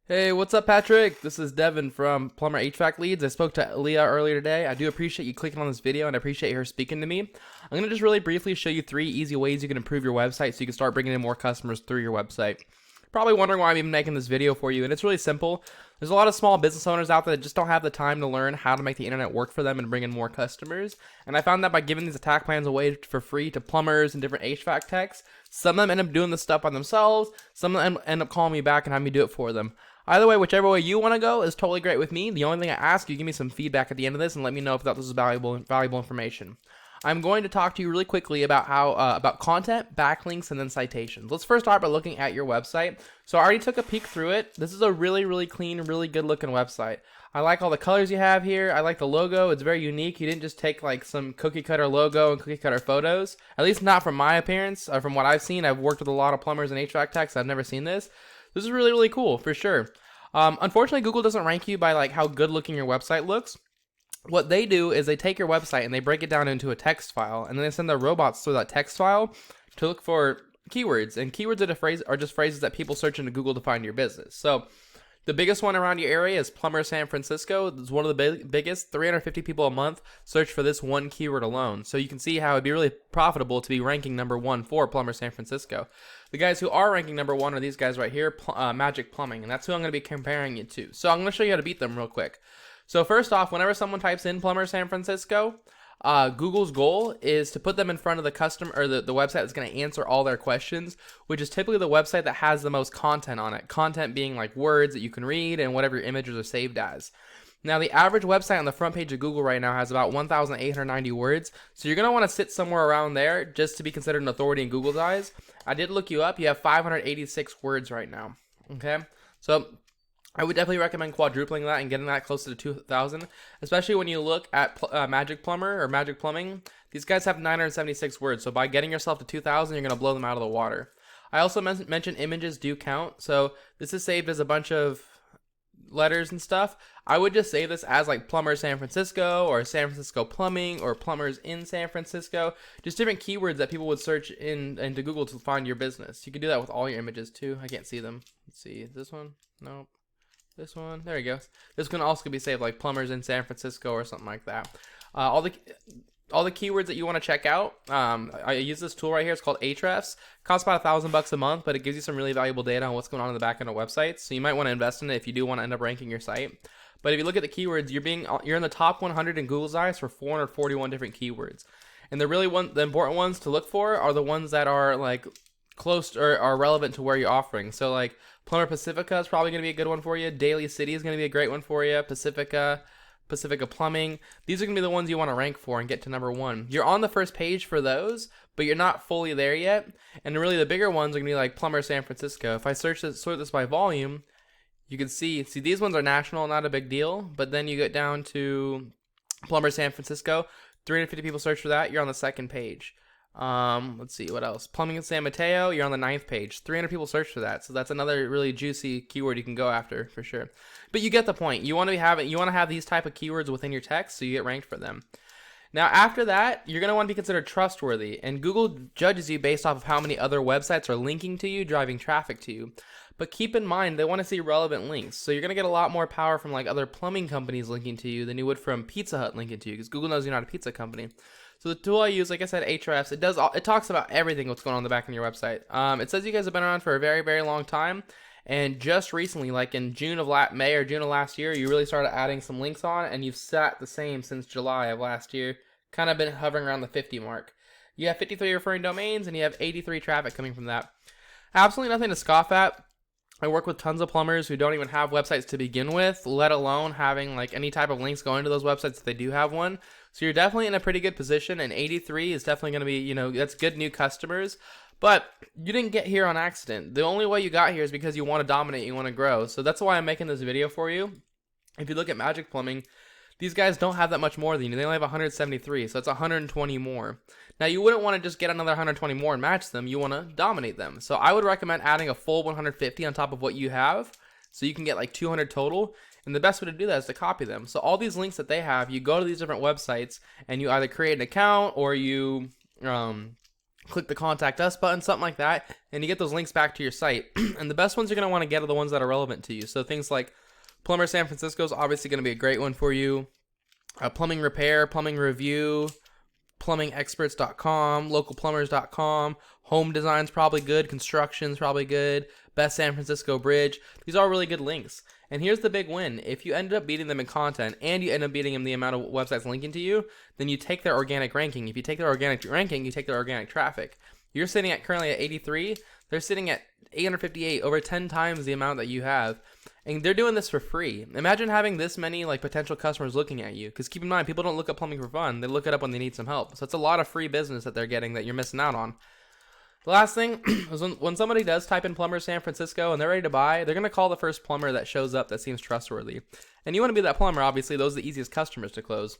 Hey, what's up, Patrick? This is Devin from Plumber HVAC Leads. I spoke to Leah earlier today. I do appreciate you clicking on this video and I appreciate her speaking to me. I'm going to just really briefly show you 3 easy ways you can improve your website so you can start bringing in more customers through your website. Probably wondering why I'm even making this video for you, and it's really simple. There's a lot of small business owners out there that just don't have the time to learn how to make the internet work for them and bring in more customers. And I found that by giving these attack plans away for free to plumbers and different HVAC techs, some of them end up doing this stuff by themselves, some of them end up calling me back and having me do it for them. Either way, whichever way you want to go is totally great with me. The only thing I ask you, give me some feedback at the end of this and let me know if this is valuable information. I'm going to talk to you really quickly about how about content, backlinks, and then citations. Let's first start by looking at your website. So I already took a peek through it. This is a really clean, really good looking website. I like all the colors you have here. I like the logo. It's very unique. You didn't just take like some cookie cutter logo and cookie cutter photos. At least not from my appearance. From what I've seen, I've worked with a lot of plumbers and HVAC techs. I've never seen this. This is really cool for sure. Unfortunately, Google doesn't rank you by like how good looking your website looks. What they do is they take your website and they break it down into a text file, and then they send their robots through that text file to look for keywords. And keywords are just phrases that people search into Google to find your business. So the biggest one around your area is Plumber San Francisco. It's one of the biggest. 350 people a month search for this one keyword alone. So you can see how it'd be really profitable to be ranking #1 for Plumber San Francisco. The guys who are ranking #1 are these guys right here, Magic Plumbing, and that's who I'm going to be comparing it to. So I'm going to show you how to beat them real quick. So first off, whenever someone types in Plumber San Francisco, Google's goal is to put them in front of the customer or the website that's going to answer all their questions, which is typically the website that has the most content on it. Content being like words that you can read and whatever your images are saved as. Now, the average website on the front page of Google right now has about 1,890 words, so you're going to want to sit somewhere around there just to be considered an authority in Google's eyes. I did look you up. You have 586 words right now. Okay, so I would definitely recommend quadrupling that and getting that closer to 2,000, especially when you look at Magic Plumber or Magic Plumbing. These guys have 976 words, so by getting yourself to 2,000, you're going to blow them out of the water. I also mentioned images do count, so this is saved as a bunch of letters and stuff. I would just save this as like Plumber San Francisco or San Francisco Plumbing or Plumbers in San Francisco, just different keywords that people would search into Google to find your business. You can do that with all your images too. I can't see them. Let's see, this one? Nope. This one, there you go. This can also be saved like Plumbers in San Francisco or something like that. All the keywords that you want to check out, I use this tool right here. It's called Ahrefs. It costs about $1,000 a month, but it gives you some really valuable data on what's going on in the back end of websites. So you might want to invest in it if you do want to end up ranking your site. But if you look at the keywords, you're in the top 100 in Google's eyes for 441 different keywords. And the important ones to look for are the ones that are like close or are relevant to where you're offering. So like Plumber Pacifica is probably going to be a good one for you. Daily City is going to be a great one for you. Pacifica Plumbing. These are going to be the ones you want to rank for and get to #1. You're on the first page for those, but you're not fully there yet. And really the bigger ones are going to be like Plumber San Francisco. If I sort this by volume, you can see these ones are national, not a big deal. But then you get down to Plumber San Francisco. 350 people search for that. You're on the second page. Let's see what else. Plumbing in San Mateo, you're on the 9th page. 300 people search for that, so that's another really juicy keyword you can go after for sure. But you get the point. You want to have these type of keywords within your text, so you get ranked for them. Now, after that, you're going to want to be considered trustworthy, and Google judges you based off of how many other websites are linking to you, driving traffic to you. But keep in mind, they want to see relevant links, so you're going to get a lot more power from like other plumbing companies linking to you than you would from Pizza Hut linking to you, because Google knows you're not a pizza company. So the tool I use, like I said, Ahrefs, it talks about everything what's going on in the back of your website. It says you guys have been around for a very long time, and just recently, like in May or June of last year, you really started adding some links on, and you've sat the same since July of last year, kind of been hovering around the 50 mark. You have 53 referring domains, and you have 83 traffic coming from that. Absolutely nothing to scoff at. I work with tons of plumbers who don't even have websites to begin with, let alone having like any type of links going to those websites if they do have one. So you're definitely in a pretty good position, and 83 is definitely going to be, that's good new customers. But you didn't get here on accident. The only way you got here is because you want to dominate, you want to grow. So that's why I'm making this video for you. If you look at Magic Plumbing, these guys don't have that much more than you. They only have 173, so it's 120 more. Now, you wouldn't want to just get another 120 more and match them. You want to dominate them. So I would recommend adding a full 150 on top of what you have, so you can get like 200 total. And the best way to do that is to copy them. So all these links that they have, you go to these different websites, and you either create an account or you click the contact us button, something like that, and you get those links back to your site. And the best ones you're going to want to get are the ones that are relevant to you. So things like Plumber San Francisco is obviously going to be a great one for you. Plumbing repair, plumbing review, plumbingexperts.com, localplumbers.com, home design's probably good, construction's probably good, best San Francisco bridge. These are all really good links. And here's the big win. If you ended up beating them in content and you end up beating them the amount of websites linking to you, then you take their organic ranking. If you take their organic ranking, you take their organic traffic. You're sitting at currently at 83. They're sitting at 858, over 10 times the amount that you have. And they're doing this for free. Imagine having this many like potential customers looking at you. Because keep in mind, people don't look up plumbing for fun. They look it up when they need some help. So it's a lot of free business that they're getting that you're missing out on. The last thing is when somebody does type in Plumber San Francisco and they're ready to buy, they're going to call the first plumber that shows up that seems trustworthy. And you want to be that plumber, obviously. Those are the easiest customers to close.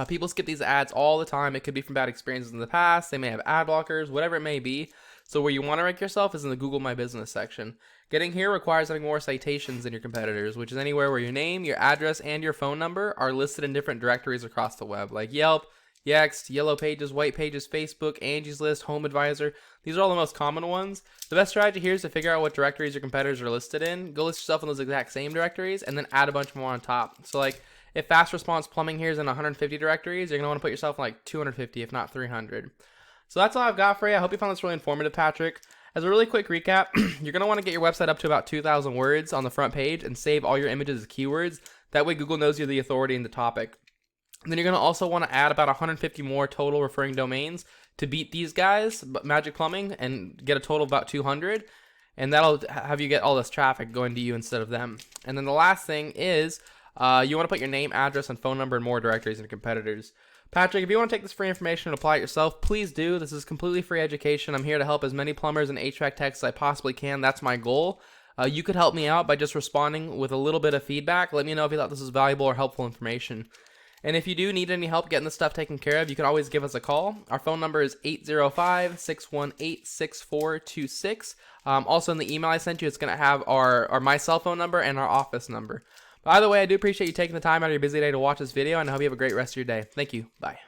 People skip these ads all the time. It could be from bad experiences in the past. They may have ad blockers, whatever it may be. So where you want to rank yourself is in the Google My Business section. Getting here requires having more citations than your competitors, which is anywhere where your name, your address, and your phone number are listed in different directories across the web, like Yelp, Yext, Yellow Pages, White Pages, Facebook, Angie's List, Home Advisor. These are all the most common ones. The best strategy here is to figure out what directories your competitors are listed in. Go list yourself in those exact same directories, and then add a bunch more on top. So like, if Fast Response Plumbing here is in 150 directories, you're going to want to put yourself in like 250, if not 300. So that's all I've got for you. I hope you found this really informative, Patrick. As a really quick recap, you're going to want to get your website up to about 2,000 words on the front page and save all your images as keywords. That way Google knows you're the authority in the topic. And then you're going to also want to add about 150 more total referring domains to beat these guys, Magic Plumbing, and get a total of about 200. And that'll have you get all this traffic going to you instead of them. And then the last thing is you want to put your name, address, and phone number in more directories than your competitors. Patrick, if you want to take this free information and apply it yourself, please do. This is completely free education. I'm here to help as many plumbers and HVAC techs as I possibly can. That's my goal. You could help me out by just responding with a little bit of feedback. Let me know if you thought this was valuable or helpful information. And if you do need any help getting this stuff taken care of, you can always give us a call. Our phone number is 805-618-6426. Also in the email I sent you, it's going to have our my cell phone number and our office number. By the way, I do appreciate you taking the time out of your busy day to watch this video, and I hope you have a great rest of your day. Thank you. Bye.